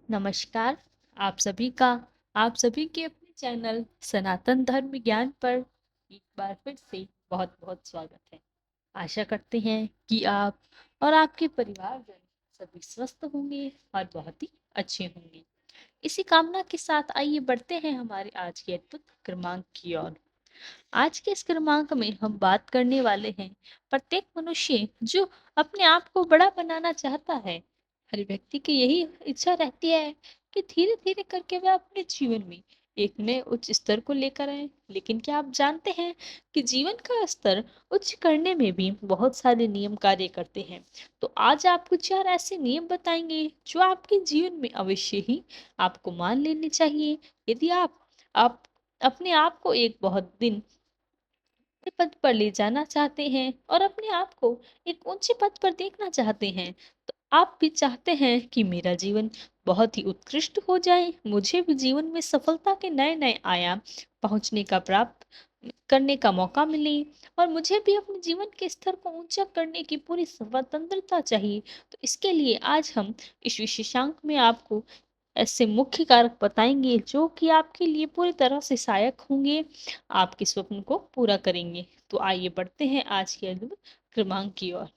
नमस्कार। आप सभी का आप सभी के अपने चैनल सनातन धर्म विज्ञान पर एक बार फिर से बहुत बहुत स्वागत है। आशा करते हैं कि आप और आपके परिवारजन सभी स्वस्थ होंगे और बहुत ही अच्छे होंगे। इसी कामना के साथ आइए बढ़ते हैं हमारे आज के अद्भुत क्रमांक की ओर। आज के इस क्रमांक में हम बात करने वाले हैं प्रत्येक मनुष्य जो अपने आप को बड़ा बनाना चाहता है। हर व्यक्ति की यही इच्छा रहती है कि धीरे धीरे करके वह अपने जीवन में एक नए उच्च स्तर को लेकर आए। लेकिन क्या आप जानते हैं कि जीवन का स्तर उच्च करने में भी बहुत सारे नियम कार्य करते हैं। तो आज आपको चार ऐसे नियम बताएंगे जो आपके जीवन में अवश्य ही आपको मान लेने चाहिए। यदि आप अपने आप को एक बहुत दिन के पद पर ले जाना चाहते हैं और अपने आप को एक ऊंचे पद पर देखना चाहते हैं, तो आप भी चाहते हैं कि मेरा जीवन बहुत ही उत्कृष्ट हो जाए, मुझे भी जीवन में सफलता के नए नए आयाम पहुंचने का प्राप्त करने का मौका मिले और मुझे भी अपने जीवन के स्तर को ऊंचा करने की पूरी स्वतंत्रता चाहिए। तो इसके लिए आज हम इस विशेषांक में आपको ऐसे मुख्य कारक बताएंगे जो कि आपके लिए पूरी तरह से सहायक होंगे, आपके स्वप्न को पूरा करेंगे। तो आइए बढ़ते हैं आज के अद्भुत क्रमांक की ओर।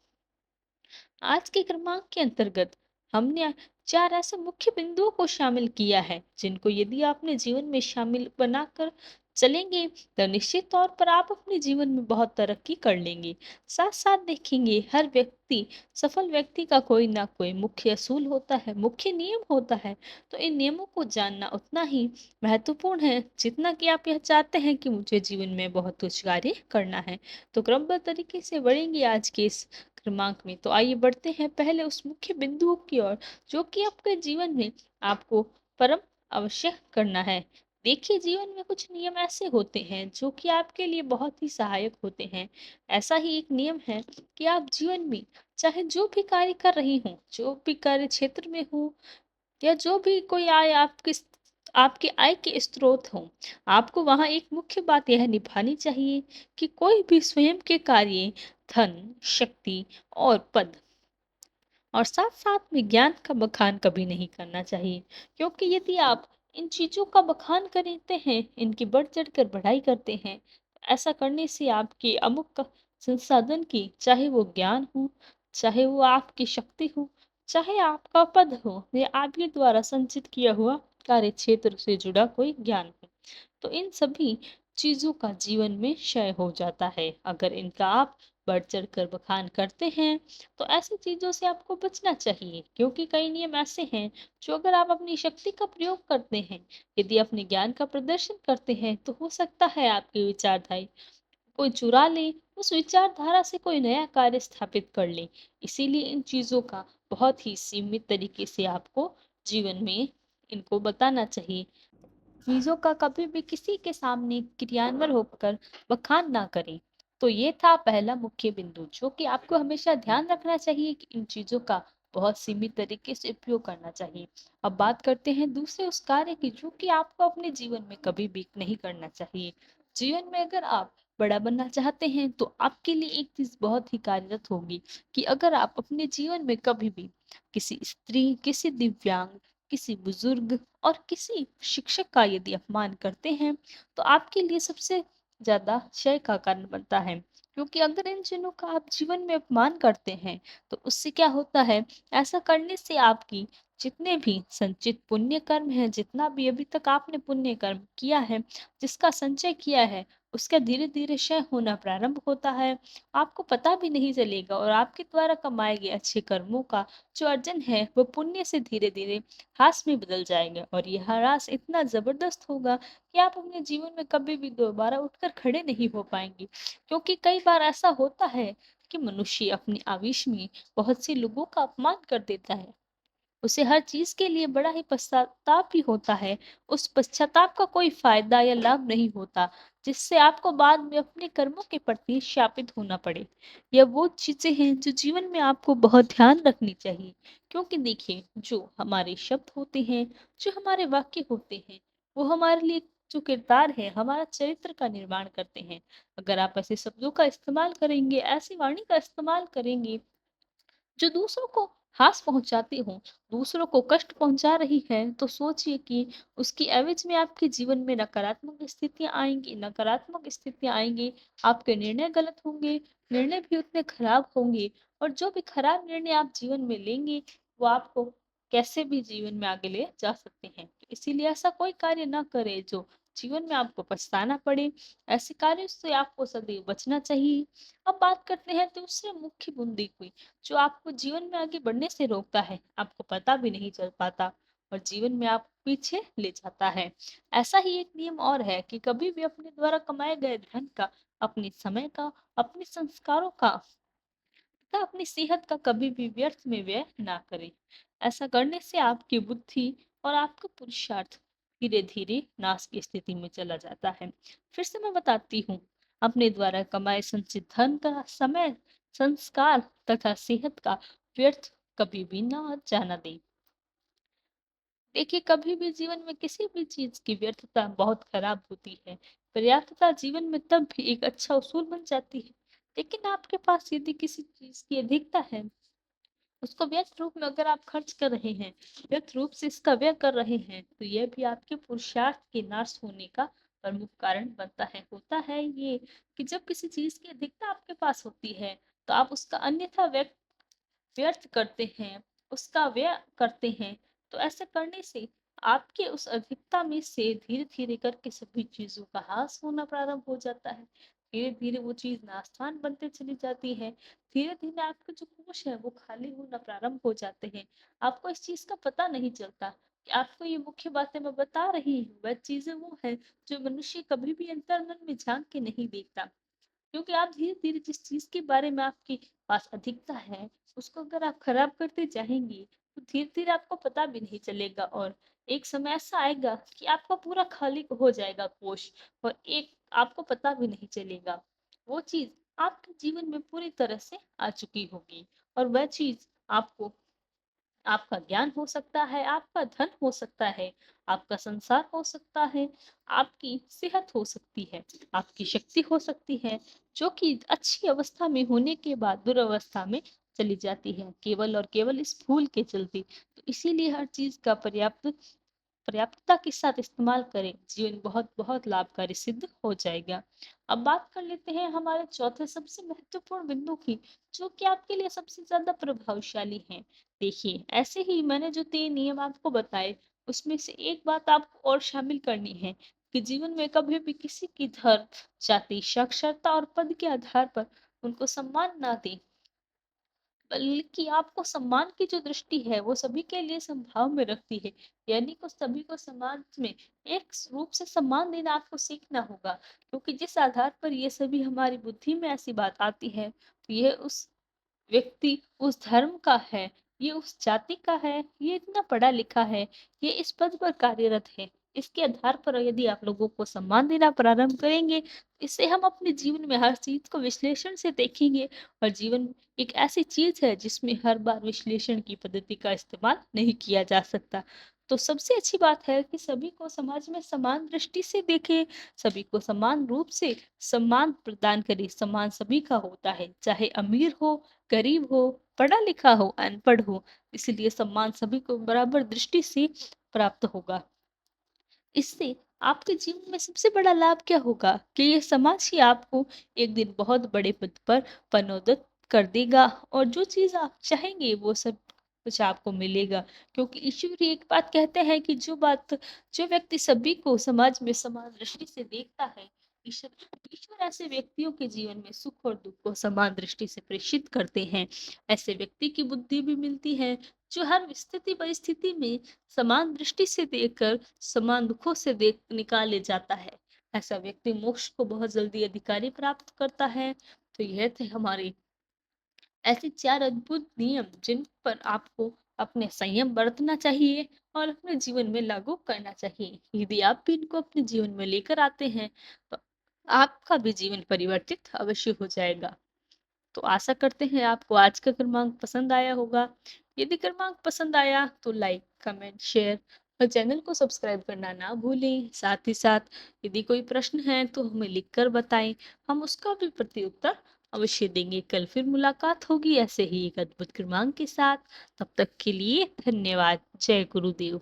आज के क्रमांक के अंतर्गत हमने चार ऐसे मुख्य बिंदुओं को शामिल किया है जिनको यदि आपने जीवन में शामिल बनाकर चलेंगे तो निश्चित तौर पर आप अपने जीवन में बहुत तरक्की कर लेंगे। साथ साथ देखेंगे हर व्यक्ति सफल व्यक्ति का कोई ना कोई मुख्य असूल होता है, मुख्य नियम होता है। तो इन नियमों को जानना उतना ही महत्वपूर्ण है जितना कि आप यह चाहते हैं कि मुझे जीवन में बहुत उच्च कार्य करना है। तो क्रमबद्ध तरीके से बढ़ेंगे आज के इस क्रमांक में। तो आइए बढ़ते हैं पहले उस मुख्य बिंदुओं की ओर जो कि आपके जीवन में आपको परम आवश्यक करना है। देखिए, जीवन में कुछ नियम ऐसे होते हैं जो कि आपके लिए बहुत ही सहायक होते हैं। ऐसा ही एक नियम है कि आप जीवन में चाहे जो भी कार्य कर रही हो, जो भी कार्य क्षेत्र में हो या जो भी कोई आय आपके आय के स्रोत हो, आपको वहां एक मुख्य बात यह निभानी चाहिए कि कोई भी स्वयं के कार्य, धन, शक्ति और पद और साथ साथ में ज्ञान का बखान कभी नहीं करना चाहिए। क्योंकि यदि आप इन चीजों का बखान करते हैं, इनकी बढ़ चढ़ कर बढ़ाई करते हैं, तो ऐसा करने से आपके अमुक संसाधन की, चाहे वो ज्ञान हो, चाहे वो आपकी शक्ति हो, चाहे आपका पद हो या आपके द्वारा संचित किया हुआ कार्य क्षेत्र से जुड़ा कोई ज्ञान हो, तो इन सभी चीजों का जीवन में क्षय हो जाता है। अगर इनका आप बढ़ चढ़ कर बखान करते हैं तो ऐसी चीजों से आपको बचना चाहिए। क्योंकि कई नियम ऐसे हैं जो अगर आप अपनी शक्ति का प्रयोग करते हैं, यदि अपने ज्ञान का प्रदर्शन करते हैं, तो हो सकता है आपकी विचारधारा कोई चुरा ले, उस विचारधारा से कोई नया कार्य स्थापित कर ले। इसीलिए इन चीजों का बहुत ही सीमित तरीके से आपको जीवन में इनको बताना चाहिए। चीजों का कभी भी किसी के सामने क्रियान्वयन होकर बखान ना करें। तो ये था पहला मुख्य बिंदु जो कि आपको हमेशा ध्यान रखना चाहिए कि इन चीजों का बहुत सीमित तरीके से उपयोग करना चाहिए। अब बात करते हैं दूसरे उस कार्य की जो कि आपको अपने जीवन में कभी भी नहीं करना चाहिए। जीवन में अगर आप बड़ा बनना चाहते हैं तो आपके लिए एक चीज बहुत ही कार्यरत होगी कि अगर आप अपने जीवन में कभी भी किसी स्त्री, किसी दिव्यांग, किसी बुजुर्ग और किसी शिक्षक का यदि अपमान करते हैं, तो आपके लिए सबसे ज्यादा क्षय का कारण बनता है। क्योंकि अगर इन जनों का आप जीवन में अपमान करते हैं, तो उससे क्या होता है, ऐसा करने से आपकी जितने भी संचित पुण्य कर्म है, जितना भी अभी तक आपने पुण्य कर्म किया है, जिसका संचय किया है, उसका धीरे धीरे क्षय होना प्रारंभ होता है। आपको पता भी नहीं चलेगा और आपके द्वारा कमाए गए अच्छे कर्मों का जो अर्जन है वो पुण्य से धीरे धीरे ह्रास में बदल जाएगा। और यह ह्रास इतना जबरदस्त होगा कि आप अपने जीवन में कभी भी दोबारा उठकर खड़े नहीं हो पाएंगे। क्योंकि कई बार ऐसा होता है कि मनुष्य अपने आवेश में बहुत से लोगों का अपमान कर देता है, उसे हर चीज के लिए बड़ा ही पश्चाताप भी होता है। उस पश्चाताप का कोई फायदा या लाभ नहीं होता जिससे आपको बाद में अपने कर्मों के प्रति शापित होना पड़े। यह वो चीजें हैं जो जीवन में आपको बहुत ध्यान रखनी चाहिए। क्योंकि देखिए, जो हमारे शब्द होते हैं, जो हमारे वाक्य होते हैं, वो हमारे लिए जो किरदार है, हमारा चरित्र का निर्माण करते हैं। अगर आप ऐसे शब्दों का इस्तेमाल करेंगे, ऐसी वाणी का इस्तेमाल करेंगे जो दूसरों को उपहास पहुँचाती हो, दूसरों को कष्ट पहुँचा रही है, तो सोचिए कि उसकी एवज़ में आपके जीवन में नकारात्मक स्थितियाँ आएँगी, आपके निर्णय गलत होंगे, निर्णय भी उतने खराब होंगे और जो भी खराब निर्णय आप जीवन में लेंगे, वो आपको कैसे भी जीवन में आगे ले जा सकते हैं। तो इसीलिए ऐसा कोई कार्य ना करें जो जीवन में आपको पछताना पड़े, ऐसे कार्यों से आपको सदैव बचना चाहिए। अब बात करते हैं दूसरे मुख्य मुद्दे की, जो आपको जीवन में आगे बढ़ने से रोकता है, आपको पता भी नहीं चल पाता और जीवन में आप पीछे ले जाता है। ऐसा ही एक नियम और है कि कभी भी अपने द्वारा कमाए गए धन का, अपने समय का, अपने संस्कारों का तथा अपनी सेहत का कभी भी व्यर्थ में व्यय ना करें। ऐसा करने से आपकी बुद्धि और आपका पुरुषार्थ धीरे-धीरे नाश की स्थिति में चला जाता है। फिर से मैं बताती हूँ, अपने द्वारा कमाए संचित धन का समय, संस्कार तथा सेहत का व्यर्थ कभी भी ना जाना दें। देखिए, कभी भी जीवन में किसी भी चीज़ की व्यर्थता बहुत खराब होती है। पर्याप्तता जीवन में तब भी एक अच्छा उसूल बन जाती है। लेकिन आपके पास यदि किसी चीज़ की अधिकता है, उसको व्यर्थ रूप में अगर आप खर्च कर रहे हैं, व्यर्थ रूप से इसका व्यय कर रहे हैं, तो यह भी आपके पुरुषार्थ के नाश होने का प्रमुख कारण बनता है। होता है ये कि जब किसी चीज़ की अधिकता आपके पास होती है, तो आप उसका अन्यथा व्यर्थ करते हैं, उसका व्यय करते हैं, तो ऐसा करने से आपके उस अधिकता में से धीरे-धीरे करके सभी चीज़ों का ह्रास होना प्रारंभ हो जाता है। धीरे-धीरे वो चीज़ नाशवान बनते चली जाती है। धीरे-धीरे आपके जो कोष है वो खाली होना प्रारंभ हो जाते हैं। आपको इस चीज़ का पता नहीं चलता कि आपको ये मुख्य बातें मैं बता रही हूँ, वह चीज़ें वो हैं जो मनुष्य कभी भी अंतर्मन में झाँक के नहीं देखता। क्योंकि आप धीरे-धीरे जिस चीज़ के बारे में आपके पास अधिकता है, उसको अगर आप खराब करते जाएँगे, तो धीरे-धीरे आपको पता भी नहीं चलेगा और एक समय ऐसा आएगा कि आपका पूरा खाली हो जाएगा कोष और एक आपको पता भी नहीं चलेगा। वो चीज़ आपके जीवन में पूरी तरह से आ चुकी होगी और वह चीज़ आपको आपका ज्ञान हो सकता है, आपका धन हो सकता है, आपका संसार हो सकता है, आपकी सेहत हो सकती है, आपकी शक्ति हो सकती है, जो कि अच्छी अवस्था में होने के बाद दुरवस्था में चली जाती है, केवल और केवल इस भूल के चलते। तो इसीलिए हर चीज़ का पर्याप्तता के साथ इस्तेमाल करें, जीवन बहुत-बहुत लाभकारी सिद्ध हो जाएगा। अब बात कर लेते हैं हमारे चौथे सबसे महत्वपूर्ण बिंदु की, जो कि आपके लिए सबसे ज़्यादा प्रभावशाली हैं। देखिए, ऐसे ही मैंने जो 3 नियम आपको बताए, उसमें से एक बात आपको और शामिल करनी है कि जीवन में कभी भी किसी की धर्म, जाति, साक्षरता और पद के आधार पर उनको सम्मान ना दें। बल्कि आपको सम्मान की जो दृष्टि है वो सभी के लिए समभाव में रखती है, यानी को सभी को समाज में एक रूप से सम्मान देना आपको सीखना होगा, क्योंकि जिस आधार पर ये सभी हमारी बुद्धि में ऐसी बात आती है, तो यह उस व्यक्ति उस धर्म का है, ये उस जाति का है, ये इतना पढ़ा लिखा है, ये इस पद पर कार्यरत है। इसके आधार पर यदि आप लोगों को सम्मान देना प्रारंभ करेंगे, इससे हम अपने जीवन में हर चीज़ को विश्लेषण से देखेंगे और जीवन एक ऐसी चीज़ है जिसमें हर बार विश्लेषण की पद्धति का इस्तेमाल नहीं किया जा सकता। तो सबसे अच्छी बात है कि सभी को समाज में समान दृष्टि से देखें, सभी को समान रूप से सम्मान प्रदान करें। सम्मान सभी का होता है, चाहे अमीर हो, गरीब हो, पढ़ा लिखा हो, अनपढ़ हो, इसलिए सम्मान सभी को बराबर दृष्टि से प्राप्त होगा। इससे आपके जीवन में सबसे बड़ा लाभ क्या होगा कि ये समाज ही आपको एक दिन बहुत बड़े पद पर पदोन्नत कर देगा और जो चीज़ आप चाहेंगे वो सब कुछ आपको मिलेगा। क्योंकि ईश्वर ही एक बात कहते हैं कि जो व्यक्ति सभी को समाज में समान दृष्टि से देखता है, ईश्वर ईश्वर ऐसे व्यक्तियों के जीवन में सुख और दुख को समान दृष्टि से प्रेषित करते हैं। ऐसे व्यक्ति की बुद्धि भी मिलती है, जो हर स्थिति परिस्थिति में समान दृष्टि से देखकर समान दुखों से देख निकाले जाता है। ऐसा व्यक्ति मोक्ष को बहुत जल्दी अधिकारी प्राप्त करता है। तो यह थे हमारे ऐसे 4 अद्भुत नियम जिन पर आपको अपने संयम बरतना चाहिए और अपने जीवन में लागू करना चाहिए। यदि आप भी इनको अपने जीवन में लेकर आते हैं, तो आपका भी जीवन परिवर्तित अवश्य हो जाएगा। तो आशा करते हैं आपको आज का क्रमांक पसंद आया होगा। यदि क्रमांक पसंद आया तो लाइक, कमेंट, शेयर और चैनल को सब्सक्राइब करना ना भूलें। साथ ही साथ यदि कोई प्रश्न है तो हमें लिखकर बताएं, हम उसका भी प्रत्युत्तर अवश्य देंगे। कल फिर मुलाकात होगी ऐसे ही एक अद्भुत क्रमांक के साथ। तब तक के लिए धन्यवाद। जय गुरुदेव।